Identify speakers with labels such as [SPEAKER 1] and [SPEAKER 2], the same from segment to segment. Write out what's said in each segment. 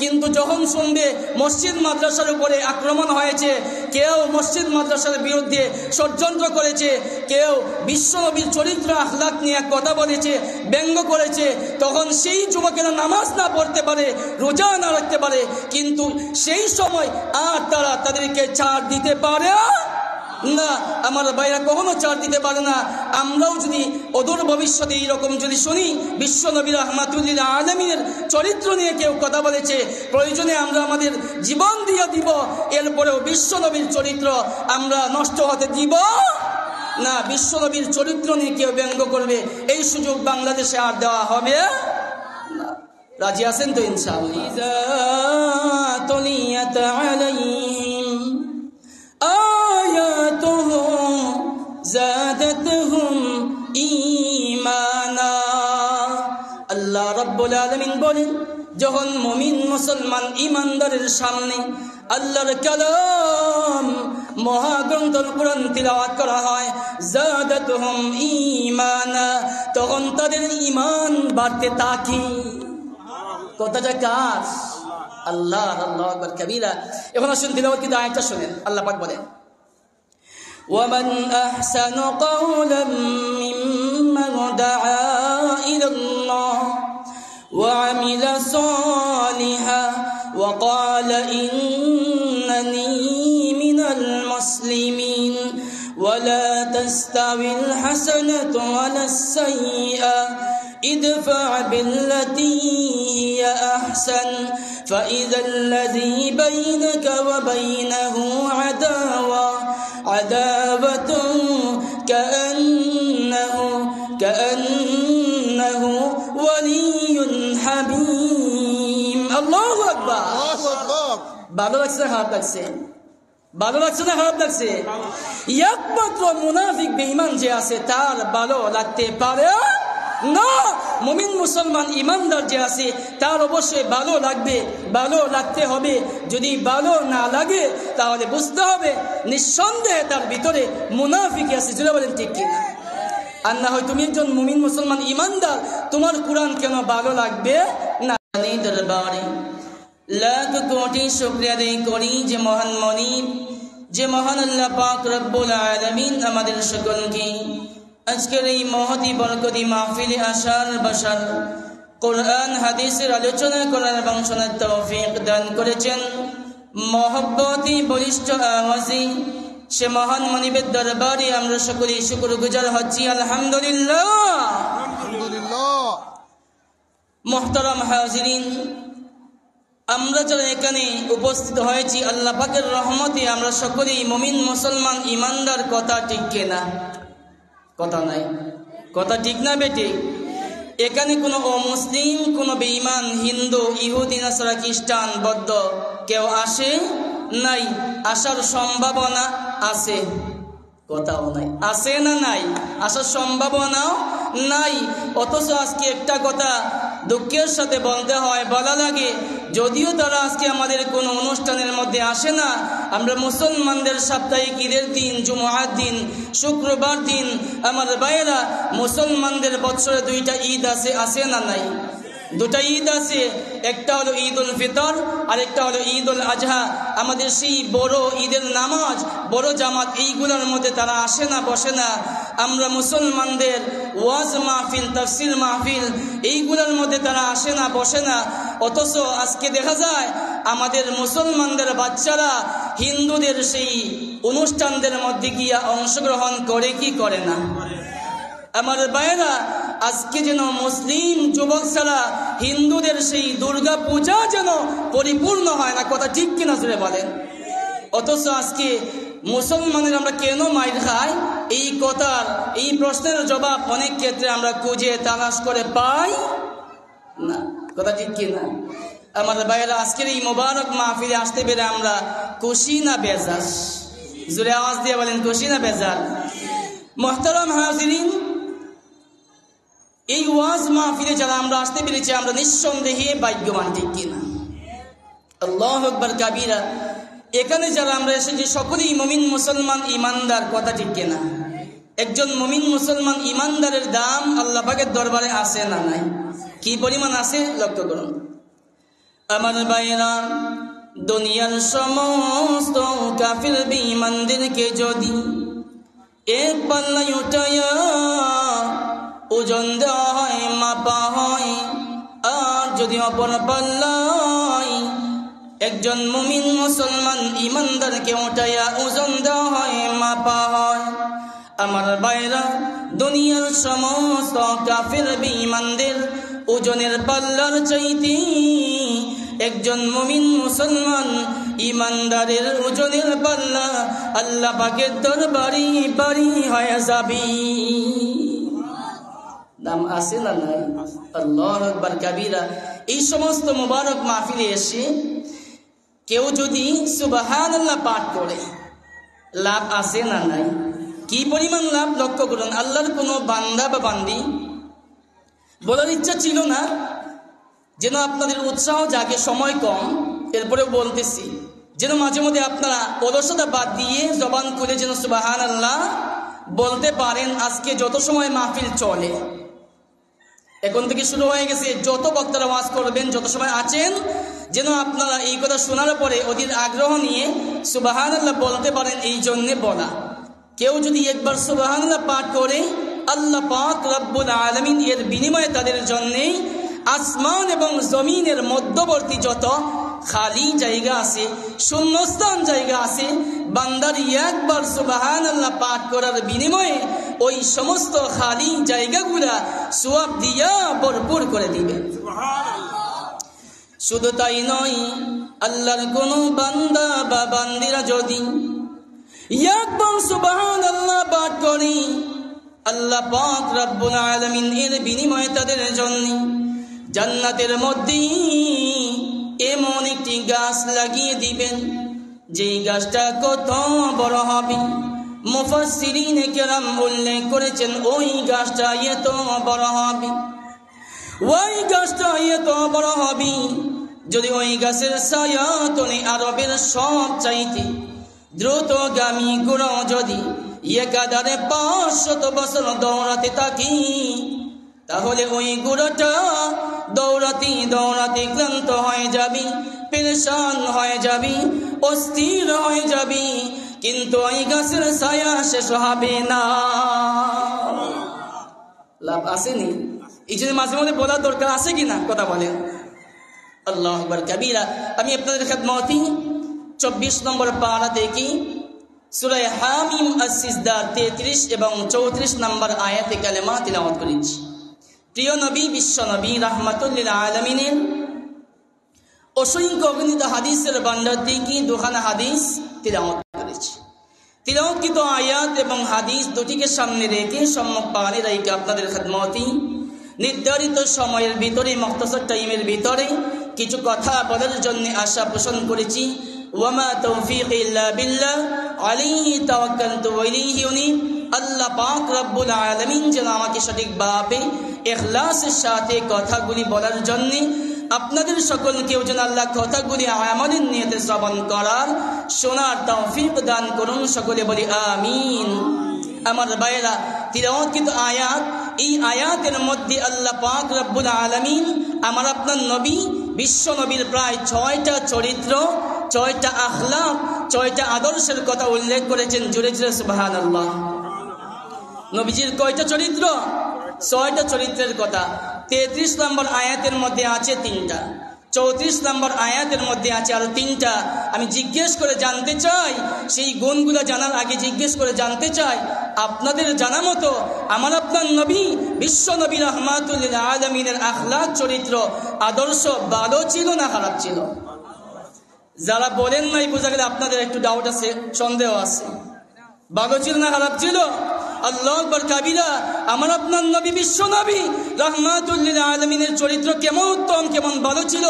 [SPEAKER 1] কিন্তু যখন শুনবে মসজিদ মাদ্রাসার উপরে আক্রমণ হয়েছে, কেউ মসজিদ মাদ্রাসার বিরুদ্ধে ষড়যন্ত্র করেছে, কেউ বিশ্বনবীর চরিত্র আখলাক নিয়ে কথা বলেছে, ব্যঙ্গ করেছে, তখন সেই যুবকেরা নামাজ না পড়তে পারে, রোজা না রাখতে পারে, কিন্তু সেই সময় আর তারা তাদেরকে ছাড় দিতে পারে না। আমার ভাইরা কখনো ছাড় দিতে পারে না। আমরাও যদি অদূর ভবিষ্যতে এইরকম যদি শুনি বিশ্বনবী রাহমাতুল আলামিনের চরিত্র নিয়ে কেউ কথা বলেছে, প্রয়োজনে আমরা আমাদের জীবন দিয়ে দিব, এরপরেও বিশ্বনবীর চরিত্র আমরা নষ্ট হতে দিব না। বিশ্বনবীর চরিত্র নিয়ে কেউ ব্যঙ্গ করবে, এই সুযোগ বাংলাদেশে আর দেওয়া হবে না। রাজি আছেন তো ইনশাআল্লাহ? আল্লাহ রাব্বুল আলামিন বলেন, যখন মুমিন মুসলমান ইমানদারের সামনে আল্লাহর কালাম মহাগ্রন্থ কুরআন তিলাওয়াত করা হয়, যাদাতুহুম ঈমানা, তখন তাদের ঈমান বাড়তে থাকে। কথাটা কার? আল্লাহ। আল্লাহু আকবার কাবীরা। এখন আসুন তিলাওয়াত কি আয়াতটা শুনেন। আল্লাহ পাক বলেন, ومن أحسن قولا ممن دعا إلى الله وعمل صالحا وقال إنني من المسلمين ولا تستوي الحسنة ولا السيئة ادفع بالتي هي أحسن فإذا الذي بينك وبينه عداوة كأنه ولي حميم। আল্লাহু আকবার। ভালো লাগছে না খারাপ লাগছে? ভালো লাগছে না খারাপ লাগছে? একমাত্র মুনাফিক বেঈমান যে আছে তার ভালো লাগতে পারে না। মুমিন মুসলমান ইমানদার যে আছে তার অবশ্যই ভালো লাগবে, ভালো লাগতে হবে। যদি ভালো না লাগে তাহলে বুঝতে হবে নিঃসন্দেহে তার ভিতরে মুনাফিক আছে। জুড়ে বলেন ঠিক কিনা? আর না হয় তুমি একজন মুমিন মুসলমান ইমানদার, তোমার কুরআন কেন ভালো লাগবে না? দরবারে লাখ কোটি শুকরিয়া আদায় করি যে মহান মনিব, যে মহান আল্লাহ পাক রব্বুল আলামিন আমাদের সকলকে আজকের এই মহতি বরকতি মাহফিলে আসার বসার, কোরআন হাদিসের আলোচনা করার এবং শোনার তৌফিক দান করেছেন। মহব্বতি বলিষ্ঠ আওয়াজে সে মহান মনিবের দরবারে আমরা সকলেই শুকরগুজার হচ্ছি। আলহামদুলিল্লাহ। মুহতারাম হাজিরিন, আমরা যারা এখানে উপস্থিত হয়েছি আল্লাহ পাকের রহমতে আমরা সকলেই মুমিন মুসলমান ইমানদার। কথা ঠিক কিনা? কথা নাই, কথা ঠিক না বেটি? এখানে কোনো অমুসলিম, কোনো বেঈমান, হিন্দু, ইহুদি, নাসারা, খ্রিস্টান, বৌদ্ধ কেউ আসে নাই। আসার সম্ভাবনা আছে? কথাও নাই। আছে না নাই? আসার সম্ভাবনাও নাই। অথচ আজকে একটা কথা দুঃখের সাথে বলতে হয়, বলা লাগে, যদিও তারা আজকে আমাদের কোনো অনুষ্ঠানের মধ্যে আসে না, আমরা মুসলমানদের সাপ্তাহিক ঈদের দিন, জুমআর দিন, শুক্রবার দিন, আমার ভাইয়েরা মুসলমানদের বছরে দুইটা ঈদ আছে, আছে না নাই? দুটা ঈদ আছে, একটা হলো ঈদ উল ফিতর আর একটা হলো ঈদ উল আজহা। আমাদের সেই বড় ঈদের নামাজ, বড় জামাত, এইগুলোর মধ্যে তারা আসে না, বসে না। আমরা মুসলমানদের ওয়াজ মাহফিল, তাফসির মাহফিল, এইগুলোর মধ্যে তারা আসে না, বসে না। অথচ আজকে দেখা যায় আমাদের মুসলমানদের বাচ্চারা হিন্দুদের সেই অনুষ্ঠানদের মধ্যে গিয়া অংশগ্রহণ করে কি করে না? আমার ভাইয়েরা, আজকে যেন মুসলিম যুবক ছাড়া হিন্দুদের সেই দুর্গা পূজা যেন পরিপূর্ণ হয় না। কথা ঠিক কিনা জুড়ে বলেন? অথচ আজকে মুসলমানের আমরা কেন মাইর খাই, এই কথার, এই প্রশ্নের জবাব অনেক ক্ষেত্রে আমরা খুঁজে তালাশ করে পাই না। কথা ঠিক কিনা? আমার ভাইয়েরা, আজকের এই মোবারক মাহফিলে আসতে পেরে আমরা খুশি না বেজার? জোরে আওয়াজ দিয়ে বলেন, খুশি না বেজার? মুহতারাম হাজিরিন, এই ওয়াজ মাহফিলে যারা আমরা আসতে পেরেছি আমরা নিঃসন্দেহে ভাগ্যবান। ঠিক কিনা? আল্লাহু আকবার কাবীরা। এখানে যারা আমরা এসেছি সকলেই মুমিন মুসলমান ইমানদার। কথা ঠিক কিনা? একজন মুমিন মুসলমান ইমানদারের দাম আল্লাহ পাকের দরবারে আছে না নাই? কি পরিমাণ আছে লক্ষ্য করুন। আমার ভাইরা, দুনিয়ার সমস্ত কাফির বেঈমানদেরকে যদি এক পাল্লায় উঠাইয়া ওজন দেওয়া হয়, মাপা হয়, আর যদি অপর পাল্লায় একজন মুমিন মুসলমান ইমানদারকে উঠাইয়া ওজন দেওয়া হয়, মাপা হয়, আমার ভাইরা, দুনিয়ার সমস্ত কাফির বেঈমানদের ওজনের পাল্লার চাইতে একজন মুমিন মুসলমান ইমানদারের ওজনের পাল্লা আল্লাহ পাকের দরবারে ভারী হয়ে যাবে। দাম আছে না নাই? আল্লাহু আকবার কাবীরা। এই সমস্ত মুবারক মাহফিলে এসে কেউ যদি সুবহানাল্লাহ পাঠ করে লাভ আছে না নাই? কি পরিমাণ লাভ লক্ষ্য করুন। আল্লাহর কোনো বান্দা বা বান্দি, বলার ইচ্ছা ছিল না যেন আপনাদের উৎসাহ জাগে, সময় কম, এরপরেও বলতেছি যেন মাঝে মধ্যে আপনারা অলসতা বাদ দিয়ে জবান খুলে যেন সুবহানাল্লাহ বলতে পারেন। আজকে যত সময় মাহফিল চলে, এখন থেকে শুরু হয়ে গেছে, যত বক্তারা ওয়াজ করবেন, যত সময় আছেন, যেন আপনারা এই কথা শোনার পরে অধীর আগ্রহ নিয়ে সুবহানাল্লাহ বলতে পারেন। এই জন্যে বলা, কেউ যদি একবার সুবহানাল্লাহ পাঠ করে আল্লাহ পাক রব্বুল আলামিন এর বিনিময়ে তাদের জন্যে আসমান এবং জমিনের মধ্যবর্তী যত খালি জায়গা আছে, শূন্যস্থান জায়গা আছে, বান্দার একবার সুবহানাল্লাহ পাঠ করার বিনিময়ে ওই সমস্ত খালি জায়গাগুলা সওয়াব দিয়া ভরপুর করে দিবেন। শুধু তাই নয়, আল্লাহর কোন বান্দা বা বান্দিরা যদি একবার সুবহানাল্লাহ পাঠ করে আল্লাহ পাক রব্বুল আলামিন এর বিনিময়ে তাদের জন্য জান্নাতের মধ্যে এমন একটি গাছ লাগিয়ে দিবেন, যেই গাছটা কত বড় হবে। মুফাসসিরিনে কেরাম উল্লেখ করেছেন ওই গাছটা এত বড় হবে, ওই গাছটা এত বড় হবে, যদি ওই গাছের ছায়া তলে আরবের সব চাইতে দ্রুতগামী ঘোড়া যদি একাধারে 500 বছর দৌড়াতে থাকি, তাহলে ওই ঘোড়াটা দৌড়াতে দৌড়াতে ক্লান্ত হয়ে যাবি, পেরেশান হয়ে যাবি, অস্থির হয়ে যাবি, কিন্তু ওই গাছের ছায়া শেষ হবে না। লাভ আসেনি? এই জন্য মাঝে মধ্যে বলার দরকার আছে কিনা, কথা বলেন। আল্লাহু আকবার কাবীরা। আমি আপনাদের খেদমতে 24 নম্বর পারা দেখি সূরা হামিম আস-সিজদা 33 এবং 34 নম্বর আয়াতে কালেমা তিলাওয়াত করেছি। প্রিয় নবী, বিশ্ব নবী রাহমাতুল লিল আলামিনের অসংখ্য অগণিত হাদিসের ভান্ডার থেকে দুখানা হাদিস তিলাওয়াত করেছি। তিলাওয়াতকৃত আয়াত এবং হাদিস দুটিকে সামনে রেখে সম্মুখ পানে রেখে আপনাদের খেদমতে নির্ধারিত সময়ের ভিতরে, মুখতাসার টাইমের ভিতরে কিছু কথা বলার জন্য আশা পোষণ করেছি। ওয়ামা তৌফিক ইল্লা বিল্লাহ আলাইহি তাওয়াক্কালতু ওয়া ইলাইহি উনীব। আল্লাহ পাক রব্বুল আলামিন যেন আমাকে সঠিকভাবে ইখলাসের সাথে কথাগুলি বলার জন্য, আপনাদের সকলকেও যেন আল্লাহ কথাগুলি আমলের নিয়তে শ্রবণ করার, শোনার তৌফিক দান করুন। সকলে বলি আমিন। আমার ভাইরা, তিলাওয়াতকৃত আয়াত, এই আয়াতের মধ্যে আল্লাহ পাক রব্বুল আলামিন আমার আপনার নবী, বিশ্ব নবীর প্রায় 6টা চরিত্র, 6টা আখলাক, 6টা আদর্শের কথা উল্লেখ করেছেন। জোরে জোরে সুবহানাল্লাহ। নবীজির কয়টা চরিত্র? 6টা চরিত্রের কথা। 33 নম্বর আয়াতের মধ্যে আছে 3টা, 34 নম্বর আয়াতের মধ্যে আছে আরো 3টা। আমি জিজ্ঞেস করে জানতে চাই, সেই গুণগুলো জানার আগে জিজ্ঞেস করে জানতে চাই, আপনাদের জানা মতো আমার আপনার নবী, বিশ্ব নবী রাহমাতুল লিল আলামিনের আখলাক, চরিত্র, আদর্শ ভালো ছিল না খারাপ ছিল? যারা বলেন নাই, বোঝা গেলে আপনাদের একটু ডাউট আছে, সন্দেহ আছে। ভালো ছিল না খারাপ ছিল? আল্লাহু আকবার কাবীরা। আমার আপনার নবী, বিশ্ব নবী রাহমাতুল লিল আলামিনের চরিত্র কেমন উত্তম, কেমন ভালো ছিল।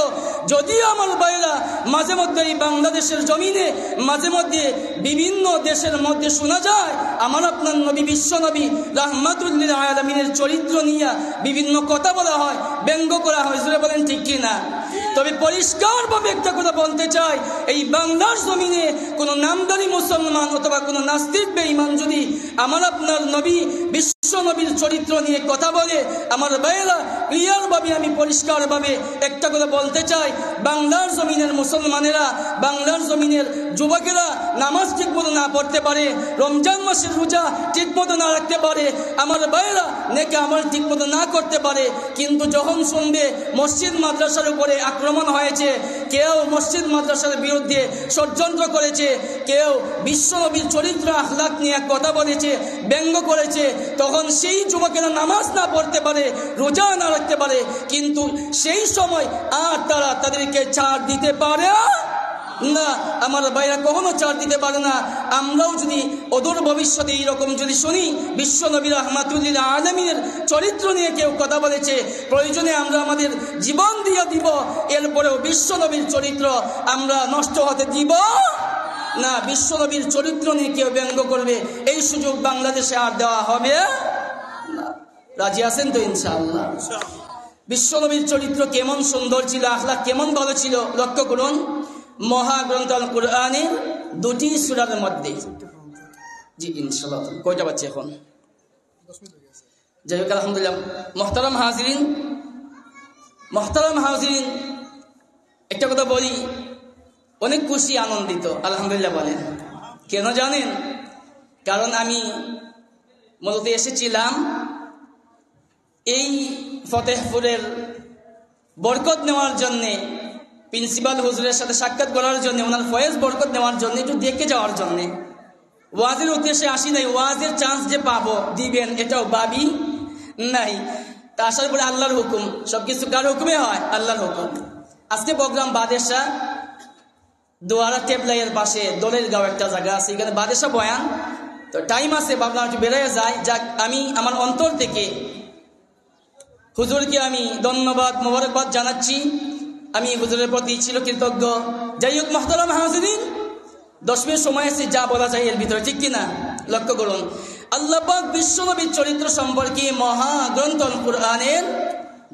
[SPEAKER 1] যদিও আমার ভাইরা মাঝে মধ্যে এই বাংলাদেশের জমিনে, মাঝে মধ্যে বিভিন্ন দেশের মধ্যে শোনা যায় আমার আপনার নবী, বিশ্ব নবী রাহমাতুল লিল আলামিনের চরিত্র নিয়ে বিভিন্ন কথা বলা হয়, ব্যঙ্গ করা হয়। জোরে বলেন ঠিক কি না? তবে পরিষ্কারভাবে একটা কথা বলতে চাই, এই বাংলার জমিনে কোনো নামদারি মুসলমান অথবা কোনো নাস্তিক বেঈমান যদি আমার আপনার নবী বিশ্ব নবীর চরিত্র নিয়ে কথা বলে, আমার ভাইয়েরা ক্লিয়ারভাবে আমি পরিষ্কারভাবে একটা কথা বলতে চাই, বাংলার জমিনের মুসলমানেরা, বাংলার জমিনের যুবকেরা নামাজ ঠিক মতো না পড়তে পারে, রমজান মাসের রোজা ঠিক মতো না রাখতে পারে, আমার ভাইয়েরা নেকে আমল ঠিক মতো না করতে পারে, কিন্তু যখন শুনবে মসজিদ মাদ্রাসার উপরে আক্রমণ হয়েছে, কেউ মসজিদ মাদ্রাসার বিরুদ্ধে ষড়যন্ত্র করেছে, কেউ বিশ্বনবীর চরিত্র আখলাক নিয়ে কথা বলেছে, ব্যঙ্গ করেছে, তখন সেই যুবকেরা নামাজ না পড়তে পারে, রোজা না রাখতে পারে, কিন্তু সেই সময় আর তারা তাদেরকে ছাড় দিতে পারে না। আমার ভাইরা কখনো ছাড় দিতে পারে না। আমরাও যদি অদূর ভবিষ্যতে এইরকম যদি শুনি বিশ্ব নবী রাহমাতুল আলামিনের চরিত্র নিয়ে কেউ কথা বলেছে, প্রয়োজনে আমরা আমাদের জীবন দিয়ে দিব, এরপরেও বিশ্ব নবীর চরিত্র আমরা নষ্ট হতে দিব না। বিশ্ব নবীর চরিত্র নিয়ে কেউ ব্যঙ্গ করবে, এই সুযোগ বাংলাদেশে আর দেওয়া হবে না। রাজি আছেন তো ইনশাআল্লাহ? বিশ্ব নবীর চরিত্র কেমন সুন্দর ছিল, আখলাক কেমন ভালো ছিল, লক্ষ্য করুন মহাগ্রন্থ আল কুরআনের 2টি সূরার মধ্যে। জি ইনশাআল্লাহ। কয়টা বাজছে এখন? যাই হোক, আলহামদুলিল্লাহ। মুহতারাম হাজিরিন, একটা কথা বলি, অনেক খুশি আনন্দিত আলহামদুলিল্লাহ বলেন। কেন জানেন? কারণ আমি মূলত এসেছিলাম এই ফতেহপুরের বরকত নেওয়ার জন্যে, প্রিন্সিপাল হুজুরের সাথে সাক্ষাৎ করার জন্য, ওনার ফয়েজ বরকত নেওয়ার জন্য, একটু দেখে যাওয়ার জন্য। ওয়াজের উদ্দেশ্যে আসি নাই, ওয়াজের চান্স যে পাবো দিবেন এটাও ভাবি নাই। তা আসার পরে আল্লাহর হুকুম, সবকিছু কার হুকুমে হয়? আল্লাহর হুকুম। আজকে প্রোগ্রাম বাদেশা দোয়ারা টেবলাইয়ের পাশে দোলের গাঁও একটা জায়গা আছে, এখানে বাদেশা বয়ান। তো টাইম আছে, ভাবলাম একটু বেড়ে যায়। যাক, আমি আমার অন্তর থেকে হুজুরকে আমি ধন্যবাদ মোবারকবাদ জানাচ্ছি, আমি হুজুরের প্রতি ছিল কৃতজ্ঞ। যাই হোক মুহতারাম হাজিরিন, 10 মিনিট সময় আছে, যা বলা যায় এর ভিতরে, ঠিক কিনা? লক্ষ্য করুন, আল্লাহ পাক বিশ্বনবীর চরিত্র সম্পর্কে মহাগ্রন্থ আল কুরআনের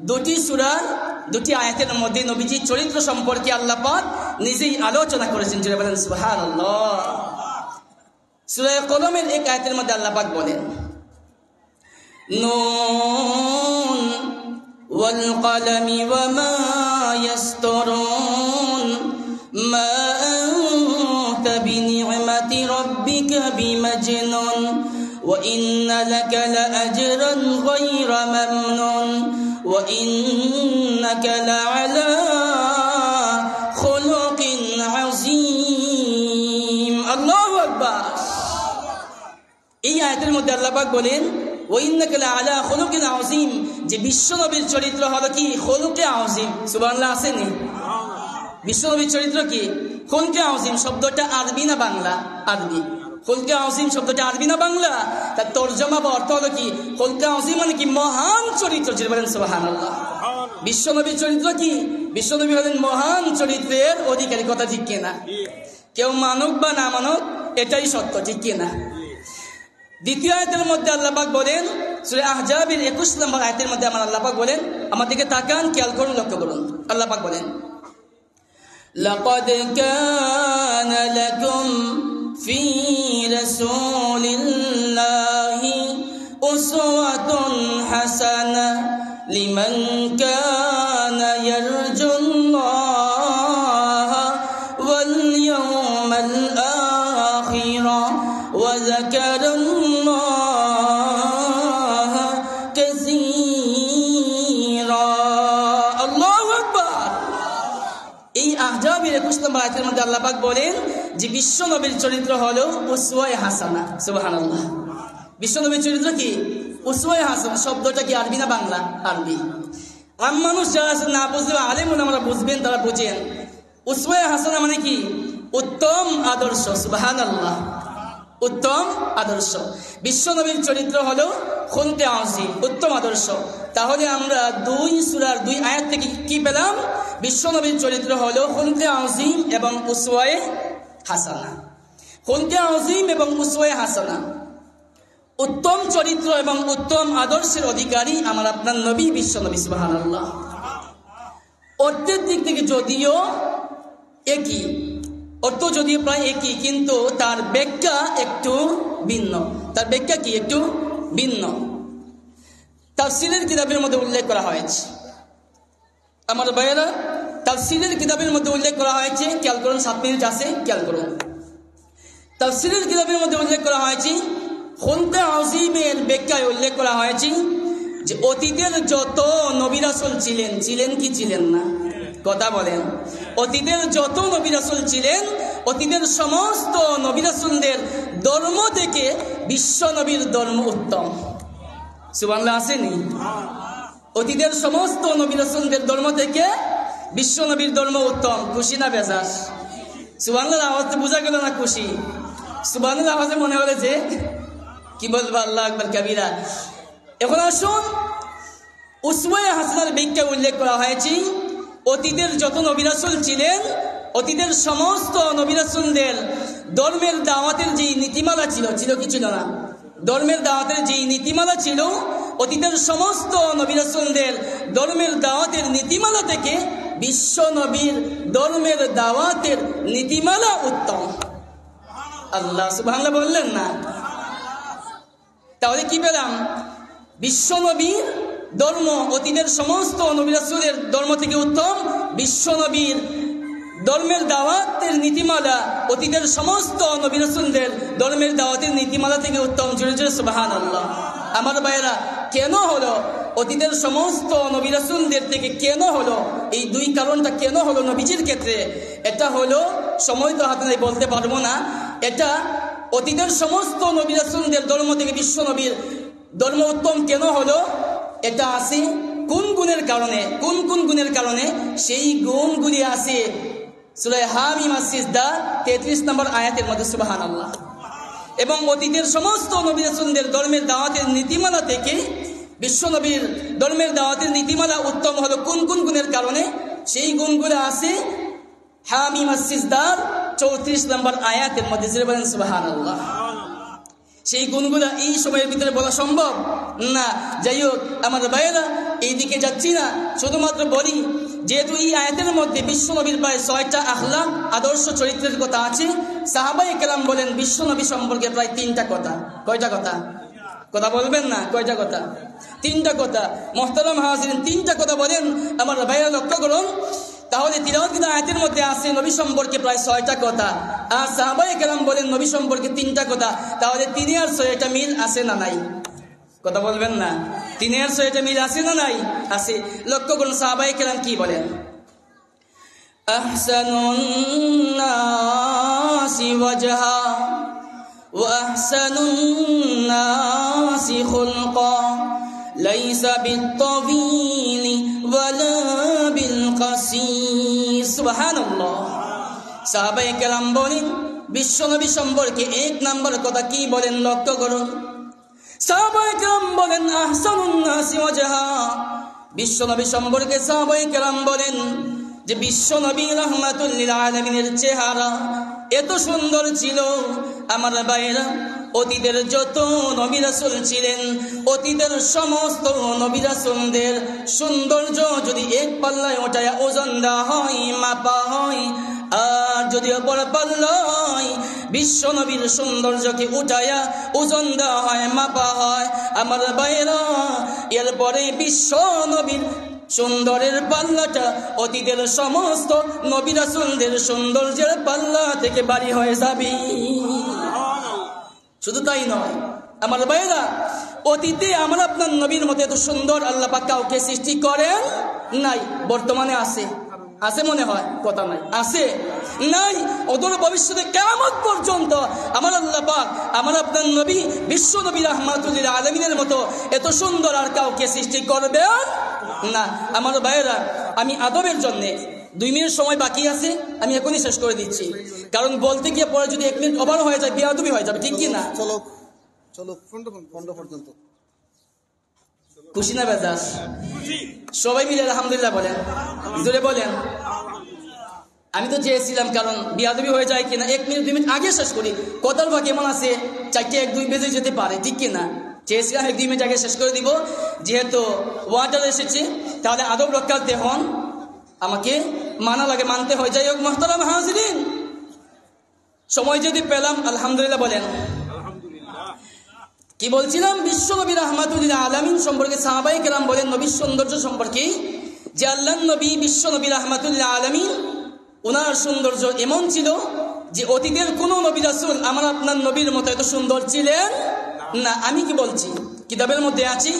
[SPEAKER 1] 2টি সূরার 2টি আয়াতের মধ্যে নবীজির চরিত্র সম্পর্কে আল্লাহ পাক নিজেই আলোচনা করেছেন। জোরে বলেন সুবহানাল্লাহ। সূরা কলমের এক আয়াতের মধ্যে আল্লাহ পাক বলেন, নুন ওয়াল কলমি ওয়া মা ইয়াসতুরুন মা আনতা বিনি'মাতি রাব্বিকা বিমাজনুন ওয়া ইন্না লাকা লাআজরান গায়রা মামনুন ওয়া ইন্নাকা লাআলা খুলুকিন আযীম। আল্লাহু আকবার। এই আয়াতের মধ্যে আল্লাহ পাক বলেন ওয়াইন্নাকা লাআলা খুলুকিন আযীম, যে বিশ্বনবীর চরিত্র হলো কি? খুলুকে আযীম। সুবহানাল্লাহ। আসেনি? বিশ্বনবীর চরিত্র কি? খুলকে আযীম। শব্দটা আরবি না বাংলা? আরবি। খুলকে আযীম শব্দটা আরবি না বাংলা? তার তরজমা বা অর্থ হলো কি? খুলকে আযীম মানে কি? মহান চরিত্র। যে বলেন সুবহানাল্লাহ। বিশ্বনবীর চরিত্র কি? বিশ্বনবী হলেন মহান চরিত্রের অধিকারী। কথা ঠিক কিনা? কেউ মানুক বা না মানুক, এটাই সত্য, ঠিক কিনা? দ্বিতীয় আয়াতের মধ্যে আল্লাহ পাক বলেন, সূরা আহজাবের 21 নম্বর আয়াতের মধ্যে আমার আল্লাহ পাক বলেন, আমার দিকে তাকান, খেয়াল করুন, লক্ষ্য করুন। আল্লাহ পাক বলেন, লাকাদ কানা লাকুম ফি রাসূলিল্লাহি উসওয়াতুন হাসানাহ লিমান কানা ইয়ারজুল্লাহা ওয়াল ইয়াওমাল আখির ওয়া যাকারাল্লাহা কাসীরা। আল্লাহু আকবার। এই আহজাবের 21 নম্বর আয়াতের মধ্যে আল্লাহ পাক বলেন যে বিশ্ব নবীর চরিত্র হলো উসওয়ায়ে হাসানা। সুবহানাল্লাহ। বিশ্ব নবীর চরিত্র কি? উসওয়ায়ে হাসানা। শব্দটা কি আরবি না বাংলা? আরবি। আম মানুষ যারা আছে না বুঝলে, আলেম ওলামারা বুঝবেন, তারা বুঝেন উসওয়ায়ে হাসানা মানে কি? উত্তম আদর্শ। সুবহানাল্লাহ। উত্তম আদর্শ। বিশ্ব নবীর চরিত্র হলো খুলকে আযীম, উত্তম আদর্শ। তাহলে আমরা 2 সূরার 2 আয়াত থেকে কি পেলাম? বিশ্ব নবীর চরিত্র হলো খুলকে আযীম এবং উসওয়ায়ে হাসানা। খুলকে আযীম এবং উসওয়ায়ে হাসানা, উত্তম চরিত্র এবং উত্তম আদর্শের অধিকারী আমার আপনার নবী বিশ্ব নবী। সুবহানাল্লাহ। অর্থের দিক থেকে যদিও একই, অর্থ যদিও প্রায় একই, কিন্তু তার ব্যাখ্যা একটু ভিন্ন। তার ব্যাখ্যা কি একটু ভিন্ন। তাফসীরের কিতাবের মধ্যে উল্লেখ করা হয়েছে, আমার ভাইয়েরা, তাফসীরের কিতাবের মধ্যে উল্লেখ করা হয়েছে, খেয়াল করুন, 7 মিনিট আছে, খেয়াল করুন। তাফসীরের কিতাবের মধ্যে উল্লেখ করা হয়েছে, খুলকে আজিমের ব্যাখ্যায় উল্লেখ করা হয়েছে যে অতীতের যত নবী রাসূল ছিলেন, ছিলেন কি ছিলেন না? কথা বলেন। অতীতের যত নবী রাসূল ছিলেন, অতীতের সমস্ত নবী রাসূলদের ধর্ম থেকে বিশ্ব নবীর ধর্ম উত্তম। সুবহানাল্লাহ, আসেনি? অতীতের সমস্ত নবী রাসূলদের ধর্ম থেকে বিশ্ব নবীর ধর্ম উত্তম। খুশি না বেজার? সুবহানাল্লাহ আওয়াজে বোঝা গেল না খুশি? সুবহানাল্লাহ আওয়াজে মনে হলে যে কি বলবো, আল্লাহু আকবার কাবীরা। এখন আসুন, উসওয়ায়ে হাসানার ব্যাখ্যা উল্লেখ করা হয়েছে, অতীতের যত নবী রাসূল ছিলেন, অতীতের সমস্ত নবী রাসূলদের ধর্মের দাওয়াতের যে নীতিমালা ছিল, ছিল কি ছিল না? ধর্মের দাওয়াতের যে নীতিমালা ছিল, অতীতের সমস্ত নবী রাসূলদের ধর্মের দাওয়াতের নীতিমালা থেকে বিশ্ব নবীর ধর্মের দাওয়াতের নীতিমালা উত্তম। আল্লাহ সুবহানাল্লাহ বললেন না? তাহলে কি পেলাম? বিশ্ব নবীর ধর্ম অতীতের সমস্ত নবী রাসূলের ধর্ম থেকে উত্তম, বিশ্ব নবীর ধর্মের দাওয়াতের নীতিমালা অতীতের সমস্ত নবী রাসূলদের ধর্মের দাওয়াতের নীতিমালা থেকে উত্তম। জোরে জোরে সুবহানাল্লাহ। আমার ভাইয়েরা, কেন হলো অতীতের সমস্ত নবী রাসূলদের থেকে কেন হলো? এই দুই কারণটা কেন হলো নবীজির ক্ষেত্রে? এটা হলো, সময় তো হাতে নাই, বলতে পারবো না। এটা অতীতের সমস্ত নবী রাসূলদের ধর্ম থেকে বিশ্ব নবীর ধর্ম উত্তম কেন হলো? এটা আছে কোন গুণের কারণে? কোন কোন গুণের কারণে? সেই গুণগুলি আছে সূরা হামিম আস-সিজদা 33 নম্বর আয়াতের মধ্যে। সুবহানাল্লাহ। এবং অতীতের সমস্ত নবী রাসূলদের ধর্মের দাওয়াতের নীতিমালা থেকে বিশ্ব নবীর ধর্মের দাওয়াতের নীতিমালা উত্তম হলো কোন কোন গুণের কারণে? সেই গুণগুলো আছে হামিম আস-সিজদার 34 নম্বর আয়াতের মধ্যে। জোরে বলেন সুবহানাল্লাহ। সেই গুণগুলো এই সময়ের ভিতরে বলা সম্ভব না। যাই হোক আমার ভাইয়েরা, এইদিকে যাচ্ছি না, শুধুমাত্র বলি, যেহেতু এই আয়াতের মধ্যে বিশ্ব নবীর প্রায় 6টা আখলাক, আদর্শ চরিত্রের কথা আছে, সাহাবায়ে কেরাম বলেন বিশ্ব নবী সম্পর্কে প্রায় 3টা কথা। কয়টা কথা? কথা বলবেন না? কয়টা কথা? 3টা কথা। মুহতারাম হাজিরিন, 3টা কথা বলেন আমার ভাইয়েরা, লক্ষ্য করুন। তাহলে তিলাওয়াতির আয়াতের মধ্যে আছে নবী সম্পর্কে প্রায় 6টা কথা, আর সাহাবায়ে কেরাম বলেন নবী সম্পর্কে 3টা কথা। তাহলে 3 আর 6 এটা মিল আছে না নাই? কথা বলবেন না? 3 আর 6 এটা মিল আছে না নাই? আছে। লক্ষ্য করুন সাহাবায়ে কেরাম কি বলেন। আহসানুন নাসি ওয়াজহা ওয়া আহসানুন নাসি খুলকা লাইসা বিত-তাওয়িলি ওয়ালা বিল-কাসীর। সুবহানাল্লাহ। সাহাবায়ে কেরাম বলেন বিশ্ব নবী সম্পর্কে 1 নম্বর কথা কি বলেন? লক্ষ্য করুন। সাহাবায়ে কেরাম বলেন আহসানুন নাসি ওয়াজহা। বিশ্ব নবী সম্পর্কে সাহাবায়ে কেরাম বলেন যে বিশ্ব নবী রাহমাতুল লিল আলামিনের চেহারা এত সুন্দর ছিল। আমার ভাইয়েরা, অতীতের যত নবী রাসূল ছিলেন, অতীতের সমস্ত নবী রাসূলদের সৌন্দর্য যদি এক পাল্লায় ওঠায় ওজন দেওয়া হয়, মাপা হয়, আর যদি অপর পাল্লায় বিশ্ব নবীর সৌন্দর্যকে উঠায়া ওজন দেওয়া হয়, মাপা হয়, আমার ভাইয়েরা, এরপরে বিশ্ব নবীর সুন্দরের পাল্লাটা অতীতের সমস্ত নবী রাসূলদের সৌন্দর্যের পাল্লা থেকে বাড়ি হয়ে যাবে। শুধু তাই নয় আমার ভাইরা, অতীতে আমার আপনার নবীর মতো এত সুন্দর আল্লাহ পাক কাউকে সৃষ্টি করেন নাই। বর্তমানে আছে? আছে মনে হয়? কথা নাই। আছে? নাই। অদূর ভবিষ্যতে কিয়ামত পর্যন্ত আমার আল্লাহ পাক আমার আপনার নবী বিশ্ব নবী রাহমাতুল লিল আলামিনের মতো এত সুন্দর আর কাউকে সৃষ্টি করবেন না। আমার ভাইয়েরা, আমি আদবের জন্য 2 মিনিট সময় বাকি আছে, আমি এখনই শেষ করে দিচ্ছি, কারণ বলতে গিয়ে পরে যদি 1 মিনিট ওভার হয়ে যায় বেয়াদবি হয়ে যাবে, ঠিক কি না?
[SPEAKER 2] চলো চলো 15 পর্যন্ত।
[SPEAKER 1] খুশি না বেজার? সবাই মিলে আলহামদুলিল্লাহ বলেন, জোরে বলেন। আমি তো চেয়েছিলাম, কারণ বেয়াদবি হয়ে যায় কিনা 1 মিনিট 2 মিনিট আগে শেষ করি। কথার ভাগ এমন আছে 4টা 1 2 বেজে যেতে পারে, ঠিক কি না? চেয়েছিলাম 1 2 মিনিট আগে শেষ করে দিব। যেহেতু ওয়াটার এসেছে, তাহলে আদব রক্ষার্থে হন, আমাকে মানা লাগে, মানতে হয়। যাই হোক মুহতারাম হাজিরিন, সময় যদি পেলাম আলহামদুলিল্লাহ বলেন। কি বলছিলাম? বিশ্ব নবী রাহমাতুল আলামিন সম্পর্কে সাহাবায়ে কেরাম বলেন, নবীর সৌন্দর্য সম্পর্কে, যে আল্লাহর নবী বিশ্ব নবী রাহমাতুল আলামিন, ওনার সৌন্দর্য এমন ছিল যে অতীতের কোন নবী রাসূল আমার আপনার নবীর মতো এত সুন্দর ছিলেন না। আমি কি বলছি? কিতাবের মধ্যে আছে,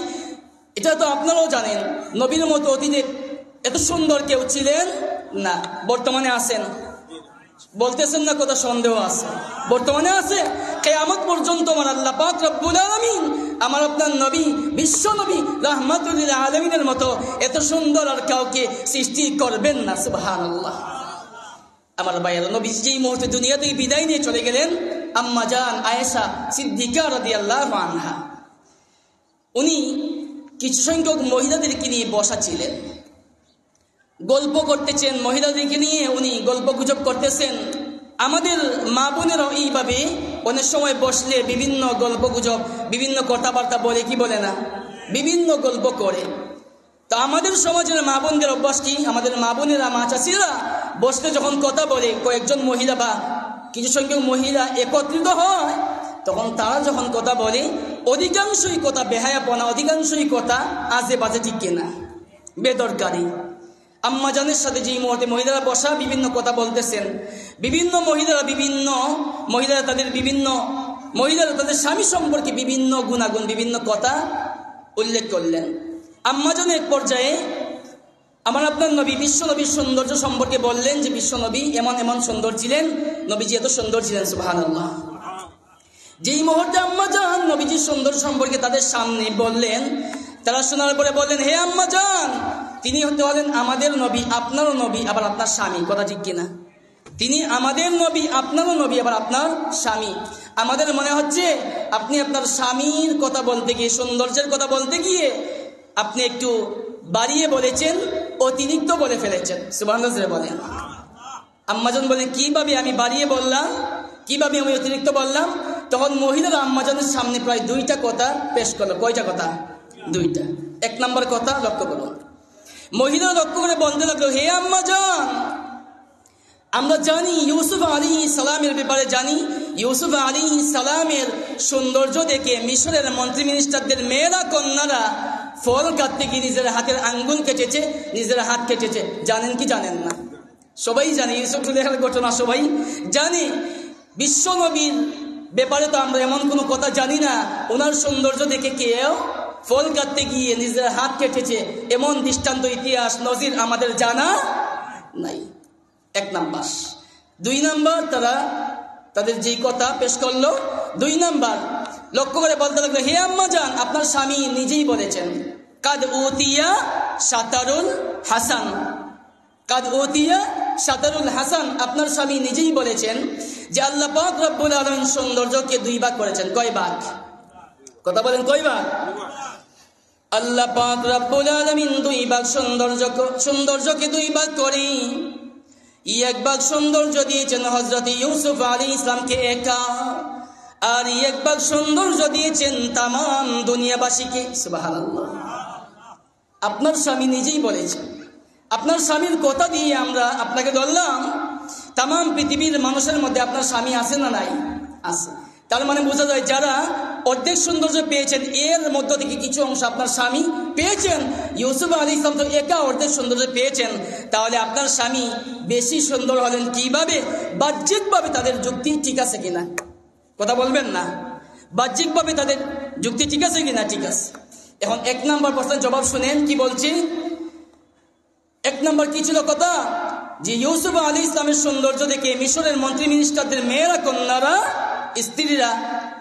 [SPEAKER 1] এটা তো আপনারাও জানেন, নবীর মতো অতীতে এত সুন্দর কেউ ছিলেন না। বর্তমানে আছেন? বলতেছেন না, কথা সন্দেহ আছে। বর্তমানে আছে। কিয়ামত পর্যন্ত আমার আল্লাহ পাক রব্বুল আলামিন আমার আপনার নবী বিশ্ব নবী রাহমাতুল লিল আলামিনের মতো এত সুন্দর আর কাউকে সৃষ্টি করবেন না। সুবহানাল্লাহ। আমার ভাইয়েরা, নবী যেই মুহূর্তে দুনিয়া থেকে বিদায় নিয়ে চলে গেলেন, আম্মা জান আয়েশা সিদ্দিকা রাদিয়াল্লাহু আনহা, উনি কিছু সংখ্যক মহিলাদেরকে নিয়ে বসা ছিলেন, গল্প করতেছেন। মহিলাদেরকে নিয়ে উনি গল্প গুজব করতেছেন। আমাদের মা বোনেরাও এইভাবে অনেক সময় বসলে বিভিন্ন গল্প গুজব, বিভিন্ন কথাবার্তা বলে, কি বলে না, বিভিন্ন গল্প করে। তো আমাদের সমাজের মা বোনদের অভ্যাস কি? আমাদের মা বোনেরা, মা চাষিরা বসলে যখন কথা বলে, কয়েকজন মহিলা বা কিছু সংখ্যক মহিলা একত্রিত হয়, তখন তারা যখন কথা বলে অধিকাংশই কথা বেহায়াপনা, অধিকাংশই কথা আজে বাজে, ঠিক কিনা, বেদরকারি। আম্মাজানের সাথে যেই মুহূর্তে মহিলারা বসা বিভিন্ন কথা বলতেছেন, বিভিন্ন মহিলারা তাদের স্বামী সম্পর্কে বিভিন্ন গুণাগুণ, বিভিন্ন কথা উল্লেখ করলেন। আম্মাজান এক পর্যায়ে আমার আপনার নবী বিশ্ব নবীর সৌন্দর্য সম্পর্কে বললেন যে বিশ্ব নবী এমন এমন সুন্দর ছিলেন, নবীজি এত সুন্দর ছিলেন। সুবহানাল্লাহ। যেই মুহূর্তে আম্মাজান নবীজির সৌন্দর্য সম্পর্কে তাদের সামনে বললেন, তারা শোনার পরে বললেন, হে আম্মাজান, তিনি হতে হলেন আমাদের নবী, আপনারও নবী, আবার আপনার স্বামী। কথা ঠিক কিনা? তিনি আমাদের নবী, আপনারও নবী, আবার আপনার স্বামী। আমাদের মনে হচ্ছে আপনি আপনার স্বামীর কথা বলতে গিয়ে, সৌন্দর্যের কথা বলতে গিয়ে আপনি একটু বাড়িয়ে বলেছেন, অতিরিক্ত বলে ফেলেছেন। সুবহানাল্লাহ বলেন। আম্মাজান বলেন, কিভাবে আমি বাড়িয়ে বললাম, কিভাবে আমি অতিরিক্ত বললাম? তখন মহিলারা আম্মাজানের সামনে প্রায় 2টা কথা পেশ করলো। কয়টা কথা? 2টা। 1 নম্বর কথা লক্ষ্য করুন। মহিলারা লক্ষ্য করে বলতে লাগলো, হে আম্মাজান, আমরা জানি ইউসুফ আলাইহিস সালামের ব্যাপারে জানি, ইউসুফ আলাইহিস সালামের সৌন্দর্য দেখে মিশরের মন্ত্রী মিনিস্টারদের মেয়েরা, কন্যারা ফল কাটতে গিয়ে নিজের হাতের আঙ্গুল কেটেছে, নিজের হাত কেটেছে। জানেন কি জানেন না? সবাই জানে ইউসুফ জুলেখার ঘটনা, সবাই জানে। বিশ্ব নবীর ব্যাপারে তো আমরা এমন কোনো কথা জানি না, ওনার সৌন্দর্য দেখে কেউ ফল কাটতে গিয়ে নিজের হাত কেটেছে, এমন দৃষ্টান্ত, ইতিহাস, নজির আমাদের জানা নাই। 1 নাম্বার। 2 নাম্বার, তারা তাদের যেই কথা পেশ করলো, 2 নাম্বার লক্ষ্য করে বলতে লাগলো, হে আম্মাজান, আপনার স্বামী নিজেই বলেছেন, কাদ উতিয়া শাতারুল হাসান, কাদ উতিয়া শাতারুল হাসান, আপনার স্বামী নিজেই বলেছেন যে আল্লাহ পাক রব্বুল আলামিন সৌন্দর্যকে 2 ভাগ করেছেন। কয় ভাগ? কথা বলেন, কয় ভাগ? আল্লাহ পাক রব্বুল আলামিন 2 ভাগ সৌন্দর্যকে 2 ভাগ করে 1 ভাগ সৌন্দর্য দিয়েছেন হযরত ইউসুফ আলাইহিস সালামকে একা, আর 1 ভাগ সৌন্দর্য দিয়েছেন তাম দুনিয়াবাসীকে। সুবহানাল্লাহ। আপনার স্বামী নিজেই বলেছেন, আপনার স্বামীর কথা দিয়ে আমরা আপনাকে ধরলাম, তাম পৃথিবীর মানুষের মধ্যে আপনার স্বামী আছে না নাই? আছে। তার মানে বোঝা যায় যারা অর্ধেক সৌন্দর্য পেয়েছেন, এর মধ্য থেকে কিছু অংশ আপনার স্বামী পেয়েছেন। ইউসুফ আলাইহিস সালাম তো একা অর্ধেক সৌন্দর্য পেয়েছেন, তাহলে আপনার স্বামী বেশি সুন্দর হলেন কিভাবে? বাহ্যিকভাবে তাদের যুক্তি ঠিক আছে কিনা? কথা বলবেন না? বাহ্যিকভাবে তাদের যুক্তি ঠিক আছে কিনা? ঠিক আছে। এখন 1 নম্বর প্রশ্নের জবাব শুনেন কি বলছি। 1 নম্বর কি ছিল কথা? যে ইউসুফ আলাইহিস সালামের সৌন্দর্য দেখে মিশরের মন্ত্রী মিনিস্টারদের মেয়েরা, কন্যারা, স্ত্রীরা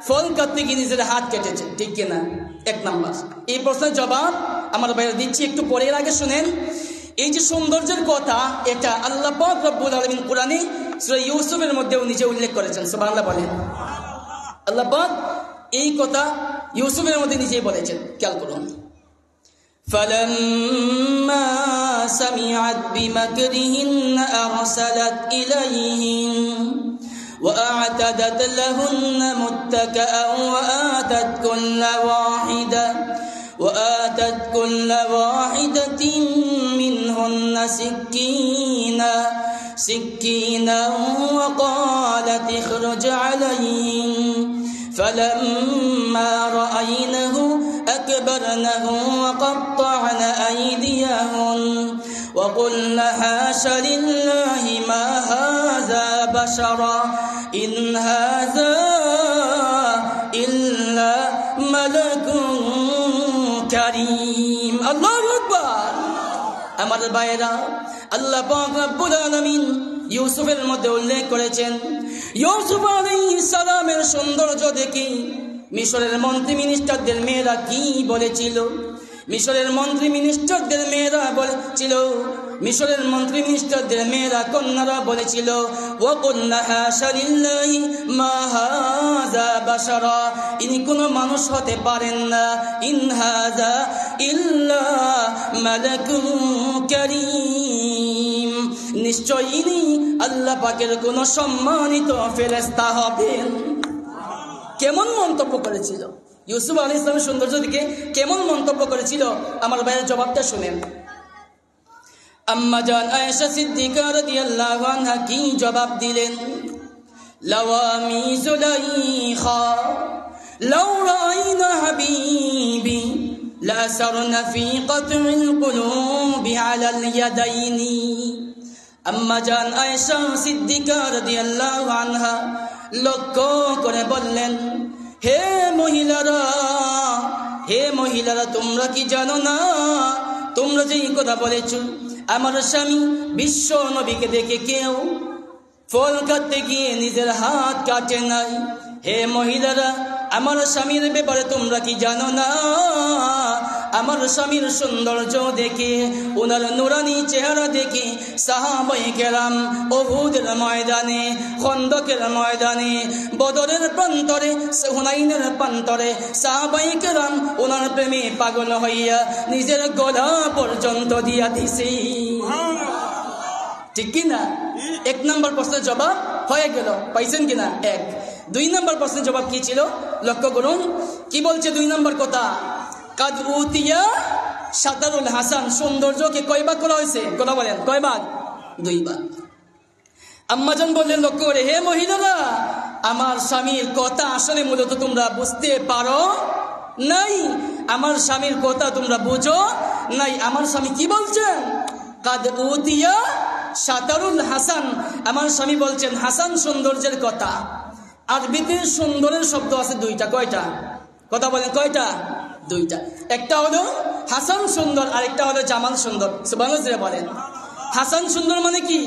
[SPEAKER 1] ফল কাটতে গিয়ে নিজের হাত কেটেছে, ঠিক কিনা? 1 নম্বর। এই প্রশ্নের জবাব আমার ভাইরা দিচ্ছি, একটু পরে। এর আগে শুনেন, এই যে সৌন্দর্যের কথা, এটা আল্লাহ পাক রব্বুল আলামিন কুরআনে সূরা ইউসুফের মধ্যেও নিজে উল্লেখ করেছেন। সুবহানাল্লাহ বলেন। আল্লাহ পাক এই কথা ইউসুফের মধ্যে নিজেই বলেছেন, খেয়াল করুন। فَلَمَّا سَمِعَتْ بِمَكْرِهِنَّ أَرْسَلَتْ إِلَيْهِنَّ وَأَعْتَدَتْ لَهُنَّ مُتَّكَأً وَآتَتْ كُلَّ وَاحِدَةٍ منهن سكينا وقالت اخرج عليهم فلما رأينه أكبرنه وقطعن أيديهن وقلن حاش لله ما هذا بشرا إن هذا إلا ملك كريم الله أكبر আমার ভাইরা আল্লাহ পাক রব্বুল আলামিন ইউসুফের মধ্যে উল্লেখ করেছেন ইউসুফ আলাইহিস সালামের সৌন্দর্য দেখে মিশরের মন্ত্রী মিনিস্টারদের মেয়েরা কি বলেছিল মিশরের মন্ত্রী মিনিস্টারদের মেয়েরা বলেছিল মিশরের মন্ত্রী মিনিস্টারদের মেয়েরা কন্যারা বলেছিল ওয়াকুল্না হাশা লিল্লাহি মা হাযা বাশারা ইনি কোনো মানুষ হতে পারেন না ইন হাযা ইল্লা মালাকুন কারীম নিশ্চয় ইনি আল্লাহ পাকের কোন সম্মানিত ফেরেশতা হবেন কেমন মন্তব্য করেছিল ইউসুফ আলাইহিস সালামের সৌন্দর্য দিকে কেমন মন্তব্য করেছিল আমার ভাইয়ের জবাবটা শুনেন আম্মা জান আয়েশা সিদ্দিকা রাদিয়াল্লাহু আনহা কি জবাব দিলেন লাওয়ামি জুলাইখা লাউ রাআইনা হাবিবি লাসারনা ফি কাতইল কুলুবি আলাল ইয়াদাইনি আম্মা জান আয়েশা সিদ্দিকা রাদিয়াল্লাহু আনহা লক্ষ্য করে বললেন হে মহিলারা তোমরা কি জানো না তোমরা যে কথা বলেছো আমার স্বামী বিশ্ব নবীকে দেখে কেউ ফল কাটতে গিয়ে নিজের হাত কাটে নাই হে মহিলারা আমার স্বামীর ব্যাপারে তোমরা কি জানো না আমার স্বামীর সৌন্দর্য দেখে ওনার নুরানি চেহারা দেখে সাহাবায়ে কেরাম উহুদের ময়দানে খন্দকের ময়দানে বদরের প্রান্তরে হুনাইনের প্রান্তরে সাহাবায়ে কেরাম ওনার প্রেমে পাগল হইয়া নিজের গলা পর্যন্ত দিয়া দিছে ঠিক কিনা এক নম্বর প্রশ্নের জবাব হয়ে গেল পাইছেন কিনা এক দুই নম্বর প্রশ্নের জবাব কি ছিল লক্ষ্য করুন কি বলছে দুই নম্বর কথা কাদ উতিয়া সাতারুল হাসান সৌন্দর্যকে কয় ভাগ করা হয়েছে কথা বলেন কয় ভাগ দুই ভাগ আম্মাজান বললেন লক্ষ্য করে হে মহিলারা আমার স্বামীর কথা আসলে মূলত তোমরা বুঝতে পারো নাই আমার স্বামীর কথা তোমরা বুঝো নাই আমার স্বামী কি বলছেন কাদ উতিয়া সাতারুল হাসান আমার স্বামী বলছেন হাসান সৌন্দর্যের কথা আরবিতে সুন্দরের শব্দ আছে দুইটা কয়টা কথা বলেন কয়টা দুইটা একটা হলো হাসান সুন্দর আর একটা হলো জামাল সুন্দর সুবহানাল্লাহ বলেন হাসান সুন্দর মানে কি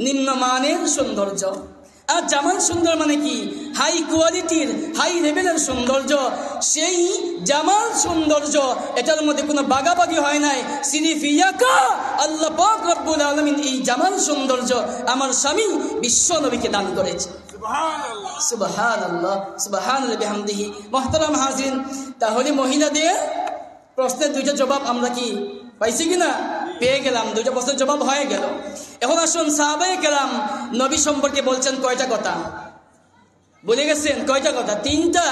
[SPEAKER 1] নিম্নমানের সৌন্দর্য আর জামাল সুন্দর মানে কি হাই কোয়ালিটির হাই লেভেলের সৌন্দর্য সেই জামাল সৌন্দর্য এটার মধ্যে কোনো বাগাবাগি হয় নাই সিরিফ ইয়াকা আল্লাহ পাক রব্বুল আলামিন এই জামাল সৌন্দর্য আমার স্বামী বিশ্ব নবীকে দান করেছে সুবহানাল্লাহ সুবহানাল্লাহি বিহামদিহি মুহতারাম হাজিরিন তাহলে মহিলাদের প্রশ্নের দুইটা জবাব আমরা কি পাইছি কিনা পেয়ে গেলাম দুইটা প্রশ্নের জবাব হয়ে গেল এখন আসুন সাহাবায়ে কেরাম নবী সম্পর্কে বলছেন কয়টা কথা বলে গেছেন কয়টা কথা তিনটা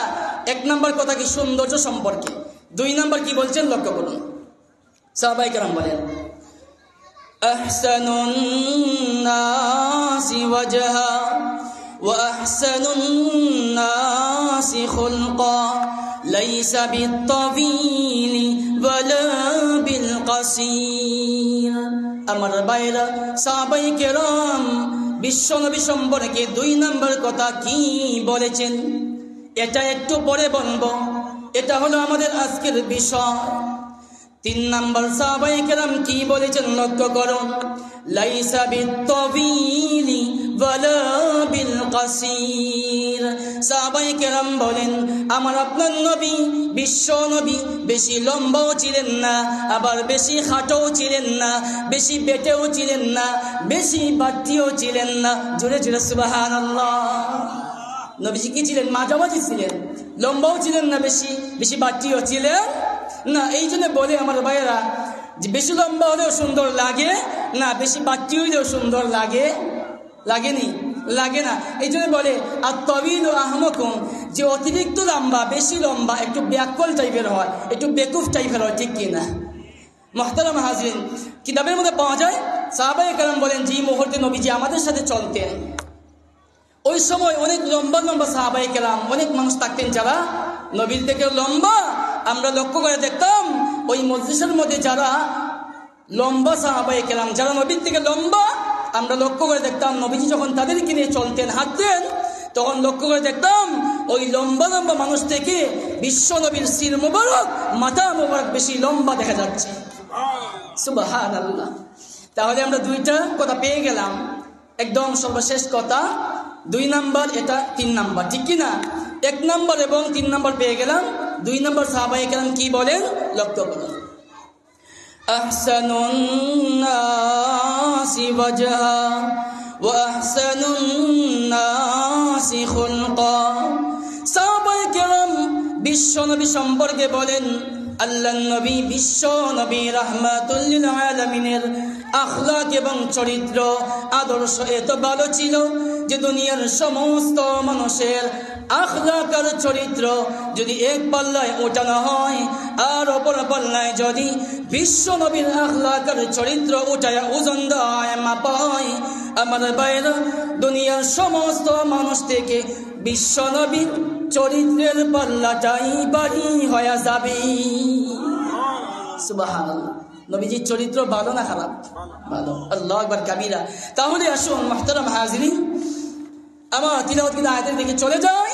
[SPEAKER 1] এক নাম্বার কথা কি সৌন্দর্য সম্পর্কে দুই নাম্বার কি বলছেন লক্ষ্য করুন সাহাবায়ে কেরাম বলেন আহসানুন নাসি ওয়াজহা ওয়া আহসানুন নাসি খুলকা লাইসা বিত্তাবিলি ওয়ালা বিল কাসীর আমার ভাইরা সাহাবায়ে কেরাম বিশ্বনবী সম্পর্কে দুই নাম্বার কথা কি বলেছেন এটা একটু পরে বলবো এটা হলো আমাদের আজকের বিষয় তিন নাম্বার সাহাবায়ে কেরাম কি বলেছেন লক্ষ্য করুন লাইসা বিত্তাবিলি ওয়ালা বিল কাসীর সাহাবায়ে কেরাম বলেন আমার আপনার নবী বিশ্ব নবী বেশি লম্বাও ছিলেন না আবার বেশি খাটোও ছিলেন না বেশি বেটেও ছিলেন না বেশি বাট্টিও ছিলেন না জোরে জোরে সুবহানাল্লাহ নবীজি কি ছিলেন মাঝামাঝি ছিলেন লম্বাও ছিলেন না বেশি বেশি বাট্টিও ছিলেন না এই জন্য বলে আমার ভাইয়েরা যে বেশি লম্বা হলেও সুন্দর লাগে না বেশি বাট্টি হইলেও সুন্দর লাগে লাগেনি লাগে না এই জন্য বলে আর তবিল আহমকুম যে অতিরিক্ত লম্বা বেশি লম্বা একটু ব্যাকল টাইপের হয় একটু বেকুফ টাইপের হয় ঠিক কিনা মুহতারাম হাজিরিন, কিতাবের মধ্যে পাওয়া যায় সাহাবায়ে কেরাম বলেন যে মুহূর্তে নবীজি আমাদের সাথে চলতেন ওই সময় অনেক লম্বা লম্বা সাহাবায়ে কেরাম, অনেক মানুষ থাকতেন যারা নবীর থেকে লম্বা। আমরা লক্ষ্য করে দেখতাম ওই মজলিসের মধ্যে যারা লম্বা সাহাবায়ে কেরাম, যারা নবীর থেকে লম্বা, আমরা লক্ষ্য করে দেখতাম নবীজি যখন তাদেরকে নিয়ে চলতেন হাঁটতেন তখন লক্ষ্য করে দেখতাম ওই লম্বা লম্বা মানুষ থেকে বিশ্ব নবীর শির মুবারক, মাথা মুবারক বেশি লম্বা দেখা যাচ্ছে। সুবহানাল্লাহ। তাহলে আমরা দুইটা কথা পেয়ে গেলাম, একদম সর্বশেষ কথা 2 নাম্বার, এটা 3 নাম্বার, ঠিক কিনা? 1 নাম্বার এবং 3 নাম্বার পেয়ে গেলাম। 2 নাম্বার সাহাবায়ে কেরাম কি বলেন লক্ষ্য করুন। আহসানুন নাসি ওয়াজহা ওয়া আহসানুন নাসি খুলকা। সাহাবায়ে কেরাম বিশ্ব নবী সম্পর্কে বলেন আল্লাহর নবী বিশ্ব নবী রাহমাতুল লিল আলামিনের আখলাক এবং চরিত্র আদর্শ এত ভালো ছিল যে দুনিয়ার সমস্ত মানুষের আখলাক আর চরিত্র যদি এক পাল্লায় ওঠানো হয় আর অপর পাল্লায় যদি বিশ্ব নবীর আখলাক আর চরিত্র উঠায় ওজন দেওয়া হয়, মাপা হয়, আমার বাইরে দুনিয়ার সমস্ত মানুষ থেকে বিশ্ব নবীর চরিত্রের পাল্লাটাই বাড়ি হয়ে যাবে। সুবহানাল্লাহ। নবীজির চরিত্র ভালো না খারাপ? ভালো। আল্লাহু আকবার কাবীরা। তাহলে আসুন মুহতারাম হাজিরিন, আমার তিলাওয়াতকৃত আয়াতের দিকে চলে যাই।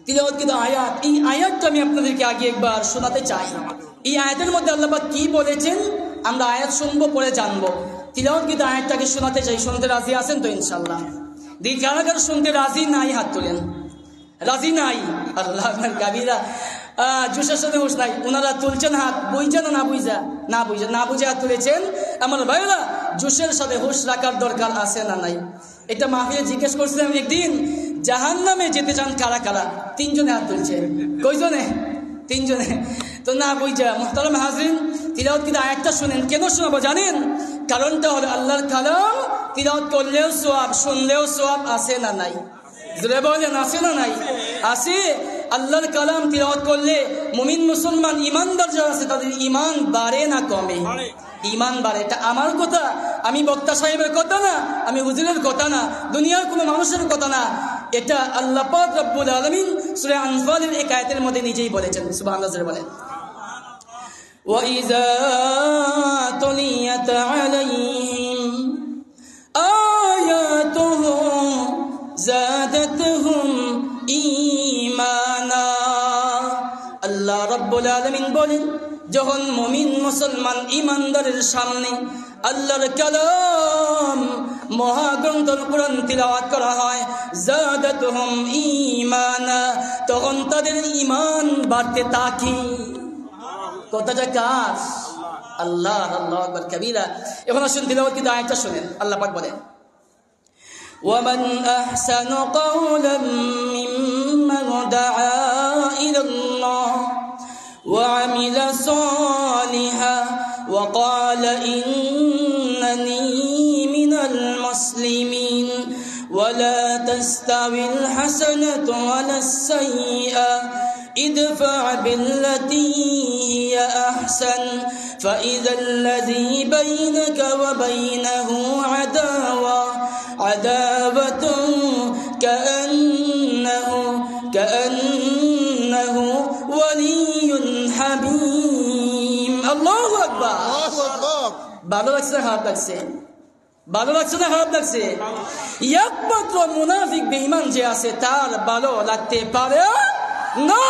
[SPEAKER 1] তিলাওয়াতকৃত আয়াত, এই আয়াতটা আমি আপনাদেরকে আগে একবার শোনাতে চাই। এই আয়াতের মধ্যে আল্লাহ পাক কি বলেছেন আমরা আয়াত শুনবো, পরে জানবো। তিলাওয়াতকৃত আয়াতটাকে শোনাতে চাই। শুনতে রাজি আছেন তো ইনশাআল্লাহ? দিন কারা কারা শুনতে রাজি নাই হাত তোলেন। রাজি নাই? আল্লাহ আকবার কাবীরা। জোশের সাথে হুঁশ নাই, ওনারা তুলছেন হাত, বুঝা না না বুঝা? না বুঝা, না বুঝে হাত তুলেছেন। আমার ভাইরা জোশের সাথে হুঁশ রাখার দরকার আছে না নাই? এটা মাহফিলে জিজ্ঞেস করছিলাম একদিন, জাহান্নামে যেতে চান কারা কারা? 3 জনে হাত তুলছে। কয়জনে? 3 জনে। তো না বুঝা। মুহতারাম হাজিরিন, তিলাওয়াতকৃত আয়াতটা শুনেন। কেন শোনাবো জানেন? কারণটা হলো আল্লাহর কালাম তিলাওয়াত করলেও সওয়াব, শুনলেও সওয়াব আছে না নাই? জোরে বলেন, আছে না নাই? আছে। আল্লাহর কালাম তিলাওয়াত করলে মুমিন মুসলমান ইমানদার যারা আছে তাদের ঈমান বাড়ে না কমে? ঈমান বাড়ে। এটা আমার কথা, আমি বক্তা সাহেবের কথা না, আমি হুজুরের কথা না, দুনিয়ার কোনো মানুষের কথা না। এটা আল্লাহ পাক রব্বুল আলামিন সূরা আনফালের এই আয়াতের মধ্যে নিজেই বলেছেন। সুবহানাল্লাহ বলেন, ওয়া ইযা তুলিয়াত আলাইহিম আয়াতুহু যাদাতহুম ঈমানা। আল্লাহ রাব্বুল আলামিন বলেন, যখন মুমিন মুসলমান ইমানদারের সামনে আল্লাহর কালাম মহাগ্রন্থ কুরআন তিলাওয়াত করা হয়, যাদাতহুম ঈমানা, তখন তাদের ঈমান বাড়তে থাকে। কথাটা কার? আল্লাহ। আল্লাহু আকবার কাবীরা। এখন আসুন তিলাওয়াতকৃত আয়াতটা শুনেন। আল্লাহ পাক বলেন, ومن أحسن قولا ممن دعا إلى الله وعمل صالحا وقال إنني من المسلمين ولا تستوي الحسنة ولا السيئة ادفع بالتي هي أحسن فإذا الذي بينك وبينه عداوة كأنه ولي حميم। আল্লাহু আকবার। ভালো লাগছে না খারাপ লাগছে? ভালো লাগছে না খারাপ লাগছে? একমাত্র মুনাফিক বেঈমান যে আছে তার ভালো লাগতে পারে না।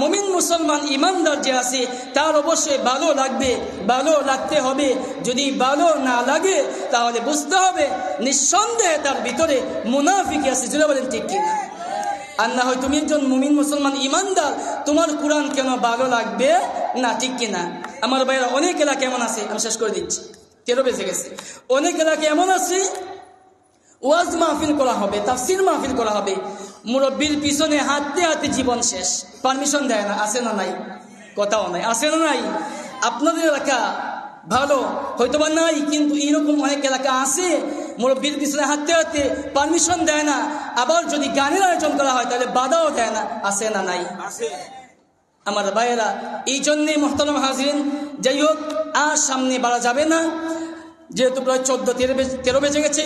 [SPEAKER 1] মুমিন মুসলমান ইমানদার যে আছে তার অবশ্যই ভালো লাগবে, ভালো লাগতে হবে। যদি ভালো না লাগে তাহলে বুঝতে হবে নিঃসন্দেহে তার ভিতরে মুনাফিক আছে। যদি বলেন ঠিক কিনা? আর না হয় তুমি একজন মুমিন মুসলমান ইমানদার, তোমার কোরআন কেন ভালো লাগবে না? ঠিক কিনা? আমার ভাইরা অনেক এলাকা এমন আছে, আমি শেষ করে দিচ্ছি, 13 বেজে গেছে। অনেক এলাকা এমন আছে ওয়াজ মাহফিল করা হবে, তাফসীর মাহফিল করা হবে, মুরব্বির পিছনে হাঁটতে হাঁটতে জীবন শেষ, পারমিশন দেয় না। আছে না নাই? কথাও নাই। আছে না নাই? আপনাদের এলাকা ভালো হয়তো বা নাই, কিন্তু এরকম অনেক এলাকা আছে মুরব্বির পিছনে হাঁটতে হাঁটতে পারমিশন দেয় না। আবার যদি গানের আয়োজন করা হয় তাহলে বাধাও দেয় না। আছে না নাই? আমার ভাইয়েরা, এই জন্যে মোহতারাম হাজিরিন, যাই হোক আর সামনে বাড়া যাবে না, যেহেতু প্রায় 14-13 বেজে গেছে।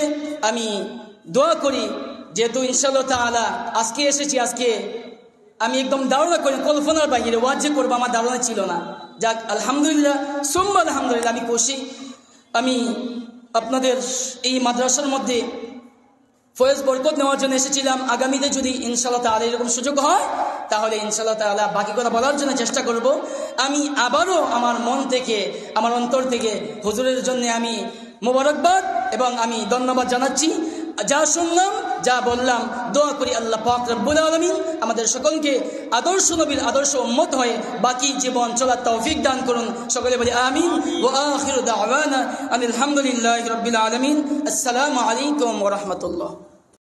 [SPEAKER 1] আমি দোয়া করি, যেহেতু ইনশাআল্লাহ তাআলা আজকে এসেছি, আজকে আমি একদম ধারণা করি কল্পনার বাইরে ওয়াজ যে করবো আমার ধারণা ছিল না। যাক আলহামদুলিল্লাহ, সুম্মা আলহামদুলিল্লাহ, আমি খুশি। আমি আপনাদের এই মাদ্রাসার মধ্যে ফয়েজ বরকত নেওয়ার জন্য এসেছিলাম। আগামীতে যদি ইনশাআল্লাহ তাআলা এরকম সুযোগ হয়, তাহলে ইনশাআল্লাহ তাআলা বাকি কথা বলার জন্য চেষ্টা করব। আমি আবারও আমার মন থেকে, আমার অন্তর থেকে হুজুরের জন্য আমি মোবারকবাদ এবং আমি ধন্যবাদ জানাচ্ছি। যা শুনলাম, যা বললাম, দোয়া করি আল্লাহ পাক রব্বুল আলামিন আমাদের সকলকে আদর্শ নবীর আদর্শ উম্মত হয়ে বাকি জীবন চলার তৌফিক দান করুন। সকলে বলি আমিন। ওয়া আখিরু দাওয়ানা আলহামদুলিল্লাহি রাব্বিল আলামিন। আসসালামু আলাইকুম ওয়া রাহমাতুল্লাহ।